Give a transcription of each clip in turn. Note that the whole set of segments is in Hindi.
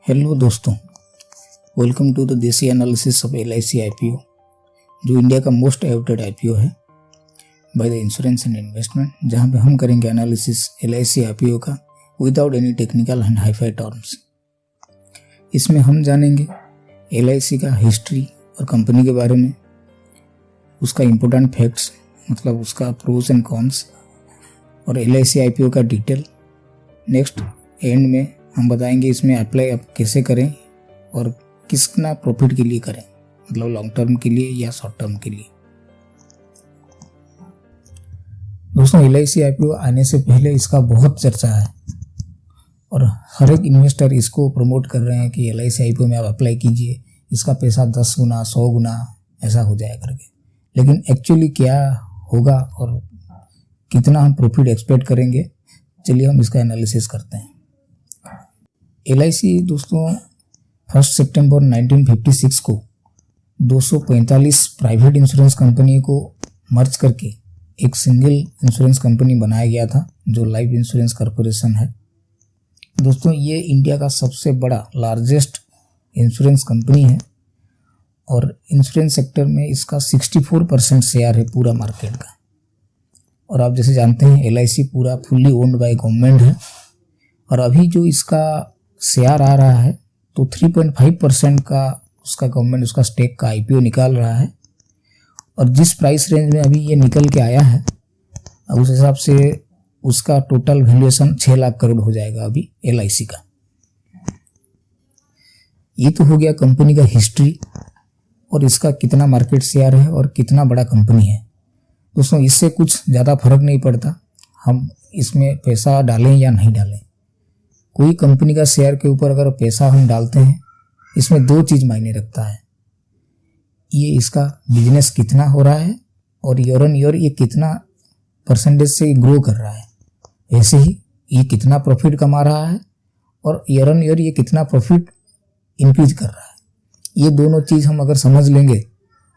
हेलो दोस्तों, welcome to the desi analysis of LIC IPO, जो इंडिया का मोस्ट एवेटेड IPO है by the insurance and investment, जहां पे हम करेंगे एनालिसिस LIC IPO का without any technical and hi fi terms. इसमें हम जानेंगे LIC का हिस्ट्री और कंपनी के बारे में, उसका इम्पोर्टेंट फैक्ट्स मतलब उसका प्रोज एंड कॉन्स, और LIC IPO का डिटेल। नेक्स्ट एंड में हम बताएंगे इसमें अप्लाई आप कैसे करें और कितना प्रॉफिट के लिए करें, मतलब लॉन्ग टर्म के लिए या शॉर्ट टर्म के लिए। दोस्तों, LIC IPO आने से पहले इसका बहुत चर्चा है और हर एक इन्वेस्टर इसको प्रमोट कर रहे हैं कि LIC IPO में आप अप्लाई कीजिए, इसका पैसा 10 गुना 100 गुना ऐसा हो जाया करके। लेकिन एक्चुअली क्या होगा और कितना हम प्रॉफिट एक्सपेक्ट करेंगे, चलिए हम इसका एनालिसिस करते हैं। LIC दोस्तों 1 सितंबर 1956 को 245 प्राइवेट इंश्योरेंस कंपनी को मर्ज करके एक सिंगल इंश्योरेंस कंपनी बनाया गया था, जो लाइफ इंश्योरेंस कॉर्पोरेशन है। दोस्तों, ये इंडिया का सबसे बड़ा लार्जेस्ट इंश्योरेंस कंपनी है और इंश्योरेंस सेक्टर में इसका 64% शेयर है पूरा मार्केट का। और आप जैसे जानते हैं LIC पूरा फुल्ली ओन्ड बाय गवर्नमेंट है और अभी जो इसका शेयर आ रहा है तो 3.5% का उसका गवर्नमेंट उसका स्टेक का IPO निकाल रहा है। और जिस प्राइस रेंज में अभी ये निकल के आया है उस हिसाब से उसका टोटल वैल्यूएशन 6 लाख करोड़ हो जाएगा अभी LIC का। ये तो हो गया कंपनी का हिस्ट्री और इसका कितना मार्केट शेयर है और कितना बड़ा कंपनी है। दोस्तों, इससे कुछ ज़्यादा फर्क नहीं पड़ता हम इसमें पैसा डालें या नहीं डालें। कोई कंपनी का शेयर के ऊपर अगर पैसा हम डालते हैं, इसमें 2 चीज़ मायने रखता है। ये इसका बिजनेस कितना हो रहा है और ईयर ऑन ईयर ये कितना परसेंटेज से ग्रो कर रहा है, ऐसे ही ये कितना प्रॉफिट कमा रहा है और ईयर ऑन ईयर ये कितना प्रॉफिट इंक्रीज कर रहा है। ये दोनों चीज़ हम अगर समझ लेंगे,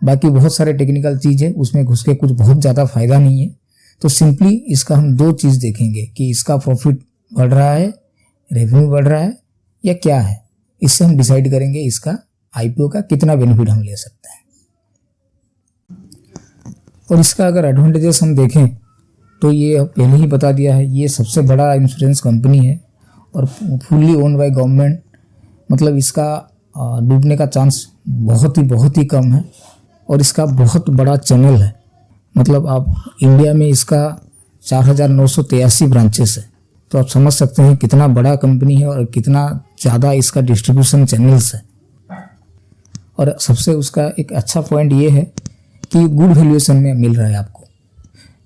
बाकी बहुत सारे टेक्निकल चीज़ है उसमें घुस के कुछ बहुत ज़्यादा फायदा नहीं है। तो सिंपली इसका हम 2 चीज़ देखेंगे कि इसका प्रॉफिट बढ़ रहा है, रेवेन्यू बढ़ रहा है या क्या है। इससे हम डिसाइड करेंगे इसका IPO का कितना बेनिफिट हम ले सकते हैं। और इसका अगर एडवांटेजेस हम देखें तो ये पहले ही बता दिया है, ये सबसे बड़ा इंश्योरेंस कंपनी है और फुल्ली ओन बाय गवर्नमेंट, मतलब इसका डूबने का चांस बहुत ही कम है। और इसका बहुत बड़ा चैनल है, मतलब आप इंडिया में इसका 4983 ब्रांचेस है। तो आप समझ सकते हैं कितना बड़ा कंपनी है और कितना ज़्यादा इसका डिस्ट्रीब्यूशन चैनल्स है। और सबसे उसका एक अच्छा पॉइंट ये है कि गुड वैल्यूएशन में मिल रहा है आपको।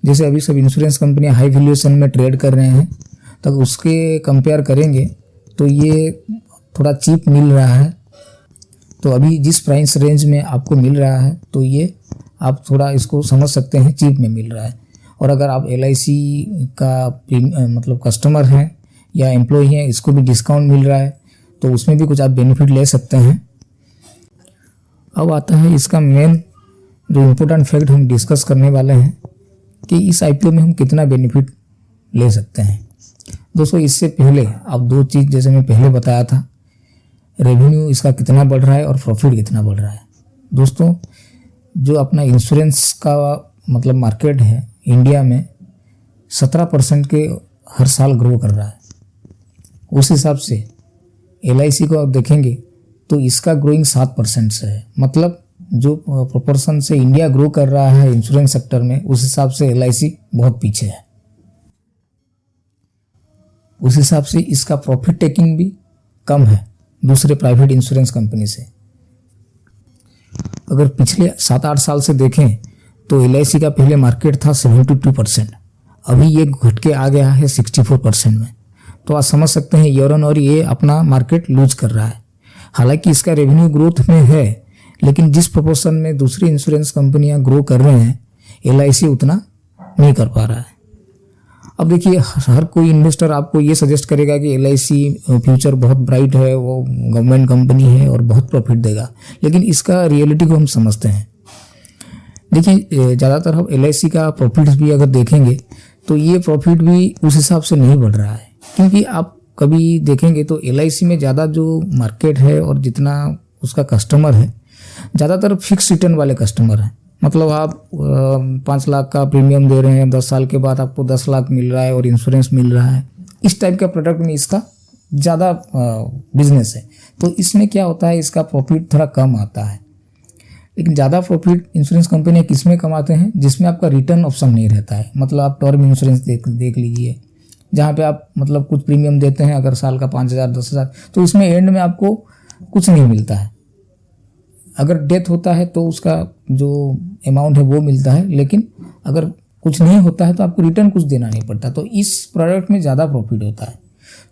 जैसे अभी सब इंश्योरेंस कंपनियां हाई वैल्यूएशन में ट्रेड कर रहे हैं, तब उसके कंपेयर करेंगे तो ये थोड़ा चीप मिल रहा है। तो अभी जिस प्राइस रेंज में आपको मिल रहा है तो ये आप थोड़ा इसको समझ सकते हैं चीप में मिल रहा है। और अगर आप LIC का मतलब कस्टमर हैं या एम्प्लॉय हैं, इसको भी डिस्काउंट मिल रहा है तो उसमें भी कुछ आप बेनिफिट ले सकते हैं। अब आता है इसका मेन जो इम्पोर्टेंट फैक्ट हम डिस्कस करने वाले हैं कि इस IPO में हम कितना बेनिफिट ले सकते हैं। दोस्तों, इससे पहले आप 2 चीज़ जैसे मैं पहले बताया था, रेवेन्यू इसका कितना बढ़ रहा है और प्रॉफिट कितना बढ़ रहा है। दोस्तों, जो अपना इंश्योरेंस का मतलब मार्केट है इंडिया में 17% के हर साल ग्रो कर रहा है। उस हिसाब से LIC को आप देखेंगे तो इसका ग्रोइंग 7% से है। मतलब जो प्रोपोर्शन से इंडिया ग्रो कर रहा है इंश्योरेंस सेक्टर में, उस हिसाब से LIC बहुत पीछे है। उस हिसाब से इसका प्रॉफिट टेकिंग भी कम है दूसरे प्राइवेट इंश्योरेंस कंपनी से। अगर पिछले 7-8 साल से देखें तो LIC का पहले मार्केट था 72%, अभी ये घट के आ गया है 64% में। तो आप समझ सकते हैं ईयर ऑन ईयर ये अपना मार्केट लूज कर रहा है। हालांकि इसका रेवेन्यू ग्रोथ में है, लेकिन जिस प्रोपोर्शन में दूसरी इंश्योरेंस कंपनियां ग्रो कर रहे हैं LIC उतना नहीं कर पा रहा है। अब देखिए, हर कोई इन्वेस्टर आपको ये सजेस्ट करेगा कि LIC फ्यूचर बहुत ब्राइट है, वो गवर्नमेंट कंपनी है और बहुत प्रॉफिट देगा, लेकिन इसका रियलिटी को हम समझते हैं। देखिए, ज़्यादातर हम LIC का प्रॉफिट भी अगर देखेंगे तो ये प्रॉफिट भी उस हिसाब से नहीं बढ़ रहा है, क्योंकि आप कभी देखेंगे तो LIC में ज़्यादा जो मार्केट है और जितना उसका कस्टमर है, ज़्यादातर फिक्स रिटर्न वाले कस्टमर हैं। मतलब आप 5 लाख का प्रीमियम दे रहे हैं, 10 साल के बाद आपको 10 लाख मिल रहा है और इंश्योरेंस मिल रहा है। इस टाइप का प्रोडक्ट में इसका ज़्यादा बिजनेस है। तो इसमें क्या होता है, इसका प्रॉफिट थोड़ा कम आता है। लेकिन ज़्यादा प्रॉफिट इंश्योरेंस कंपनी किस में कमाते हैं, जिसमें आपका रिटर्न ऑप्शन नहीं रहता है। मतलब आप टर्म इंश्योरेंस देख लीजिए, जहाँ पे आप मतलब कुछ प्रीमियम देते हैं, अगर साल का 5,000 10,000, तो उसमें एंड में आपको कुछ नहीं मिलता है। अगर डेथ होता है तो उसका जो अमाउंट है वो मिलता है, लेकिन अगर कुछ नहीं होता है तो आपको रिटर्न कुछ देना नहीं पड़ता। तो इस प्रोडक्ट में ज़्यादा प्रॉफिट होता है।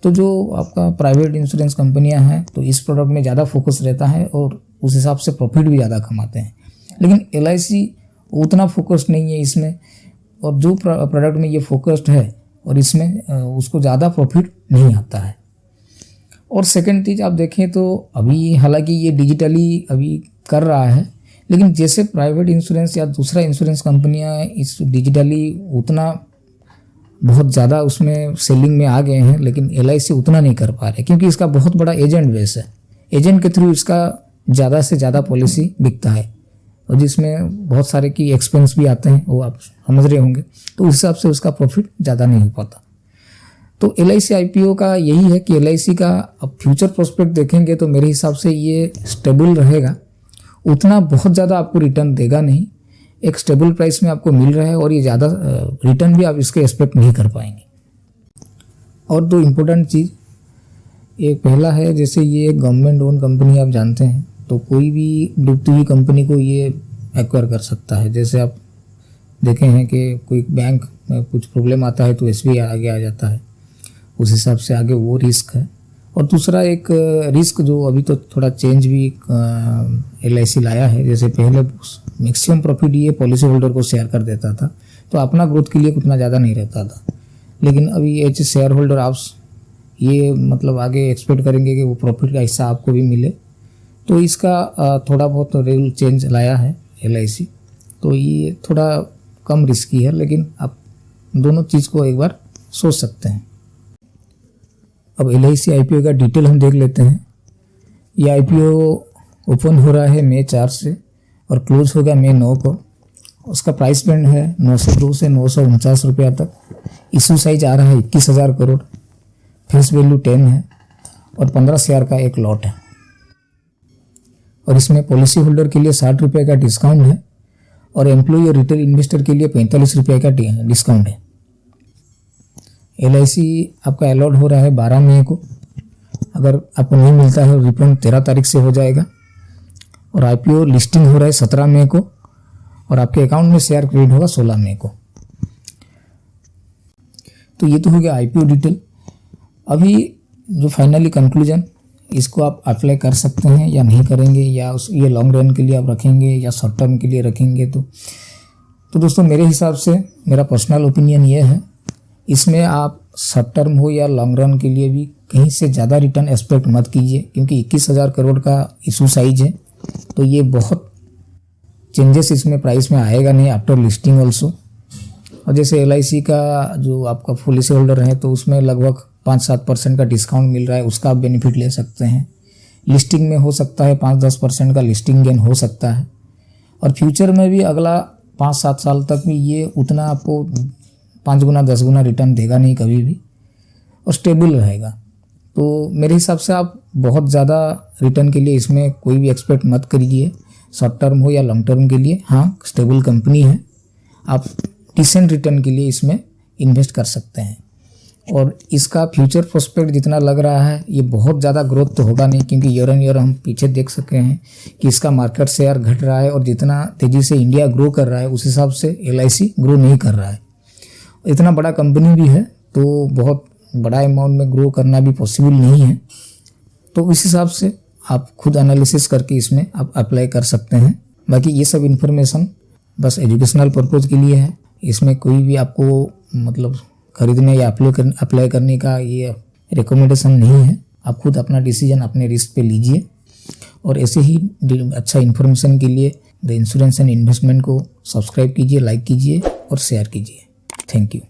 तो जो आपका प्राइवेट इंश्योरेंस कंपनियां हैं तो इस प्रोडक्ट में ज़्यादा फोकस रहता है और उस हिसाब से प्रॉफिट भी ज़्यादा कमाते हैं। लेकिन LIC उतना फोकस्ड नहीं है इसमें, और जो प्रोडक्ट में ये फोकस्ड है और इसमें उसको ज़्यादा प्रॉफिट नहीं आता है। और सेकंड चीज़ आप देखें तो अभी हालांकि ये डिजिटली अभी कर रहा है, लेकिन जैसे प्राइवेट इंश्योरेंस या दूसरा इंश्योरेंस कंपनियां इस डिजिटली उतना बहुत ज़्यादा उसमें सेलिंग में आ गए हैं, लेकिन LIC उतना नहीं कर पा रहे, क्योंकि इसका बहुत बड़ा एजेंट बेस है। एजेंट के थ्रू इसका ज़्यादा से ज़्यादा पॉलिसी बिकता है, और जिसमें बहुत सारे की एक्सपेंस भी आते हैं, वो आप समझ रहे होंगे। तो उस हिसाब से उसका प्रॉफिट ज़्यादा नहीं हो पाता। तो LIC IPO का यही है कि LIC का अब फ्यूचर प्रोस्पेक्ट देखेंगे तो मेरे हिसाब से ये स्टेबल रहेगा। उतना बहुत ज़्यादा आपको रिटर्न देगा नहीं, एक स्टेबल प्राइस में आपको मिल रहा है, और ये ज़्यादा रिटर्न भी आप इसके एक्सपेक्ट नहीं कर पाएंगे। और दो इम्पोर्टेंट चीज़, एक पहला है, जैसे ये गवर्नमेंट ओन कंपनी आप जानते हैं, तो कोई भी डूबती हुई कंपनी को ये एक्वायर कर सकता है। जैसे आप देखे हैं कि कोई बैंक में कुछ प्रॉब्लम आता है तो SBI आगे आ जाता है, उस हिसाब से आगे वो रिस्क है। और दूसरा एक रिस्क जो अभी तो थोड़ा चेंज भी LIC लाया है, जैसे पहले मैक्सिमम प्रॉफिट ये पॉलिसी होल्डर को शेयर कर देता था, तो अपना ग्रोथ के लिए उतना ज़्यादा नहीं रहता था। लेकिन अभी एज शेयर होल्डर आप ये मतलब आगे एक्सपेक्ट करेंगे कि वो प्रॉफिट का हिस्सा आपको भी मिले। तो इसका थोड़ा बहुत रूल चेंज लाया है LIC, तो ये थोड़ा कम रिस्की है, लेकिन आप दोनों चीज़ को एक बार सोच सकते हैं। अब LIC IPO का डिटेल हम देख लेते हैं। ये IPO ओपन हो रहा है मई 4 से और क्लोज होगा मई 9 को। उसका प्राइस बैंड है 902 से 949 रुपया तक। इशू साइज आ रहा है 21,000 करोड़। फेस वैल्यू 10 है और 15 शेयर का एक लॉट है। और इसमें पॉलिसी होल्डर के लिए 60 रुपये का डिस्काउंट है और एम्प्लॉय और रिटेल इन्वेस्टर के लिए 45 रुपये का डिस्काउंट है। LIC आपका अलॉट हो रहा है 12 मई को। अगर आपको नहीं मिलता है रिफंड 13 तारीख से हो जाएगा। और IPO लिस्टिंग हो रहा है 17 मई को और आपके अकाउंट में शेयर क्रेडिट होगा 16 मई को। तो ये तो हो गया IPO डिटेल। अभी जो फाइनली कंक्लूजन, इसको आप अप्लाई कर सकते हैं या नहीं करेंगे, या ये लॉन्ग रन के लिए आप रखेंगे या शॉर्ट टर्म के लिए रखेंगे। तो दोस्तों मेरे हिसाब से मेरा पर्सनल ओपिनियन ये है, इसमें आप शॉर्ट टर्म हो या लॉन्ग रन के लिए भी कहीं से ज़्यादा रिटर्न एक्सपेक्ट मत कीजिए, क्योंकि 21,000 करोड़ का इशू साइज है। तो ये बहुत चेंजेस इसमें प्राइस में आएगा नहीं आफ्टर लिस्टिंग ऑल्सो। और जैसे LIC का जो आपका पॉलिसी होल्डर है तो उसमें लगभग 5-7% का डिस्काउंट मिल रहा है, उसका आप बेनिफिट ले सकते हैं। लिस्टिंग में हो सकता है 5-10% का लिस्टिंग गेन हो सकता है। और फ्यूचर में भी अगला 5-7 साल तक भी ये उतना आपको 5 गुना 10 गुना रिटर्न देगा नहीं कभी भी, और स्टेबल रहेगा। तो मेरे हिसाब से आप बहुत ज़्यादा रिटर्न के लिए इसमें कोई भी एक्सपेक्ट मत करिए, शॉर्ट टर्म हो या लॉन्ग टर्म के लिए। हाँ, स्टेबल कंपनी है, आप डिसेंट रिटर्न के लिए इसमें इन्वेस्ट कर सकते हैं। और इसका फ्यूचर प्रोस्पेक्ट जितना लग रहा है, ये बहुत ज़्यादा ग्रोथ तो होगा नहीं, क्योंकि ईयर ऑन ईयर हम पीछे देख सके हैं कि इसका मार्केट शेयर घट रहा है, और जितना तेज़ी से इंडिया ग्रो कर रहा है उस हिसाब से LIC ग्रो नहीं कर रहा है। इतना बड़ा कंपनी भी है तो बहुत बड़ा अमाउंट में ग्रो करना भी पॉसिबल नहीं है। तो इस हिसाब से आप खुद एनालिसिस करके इसमें आप अप्लाई कर सकते हैं। बाकी ये सब इन्फॉर्मेशन बस एजुकेशनल पर्पज़ के लिए है, इसमें कोई भी आपको मतलब खरीदने या अप्लाई करने का ये रिकमेंडेशन नहीं है। आप खुद अपना डिसीजन अपने रिस्क पे लीजिए। और ऐसे ही अच्छा इन्फॉर्मेशन के लिए द इंश्योरेंस एंड इन्वेस्टमेंट को सब्सक्राइब कीजिए, लाइक कीजिए और शेयर कीजिए। Thank you.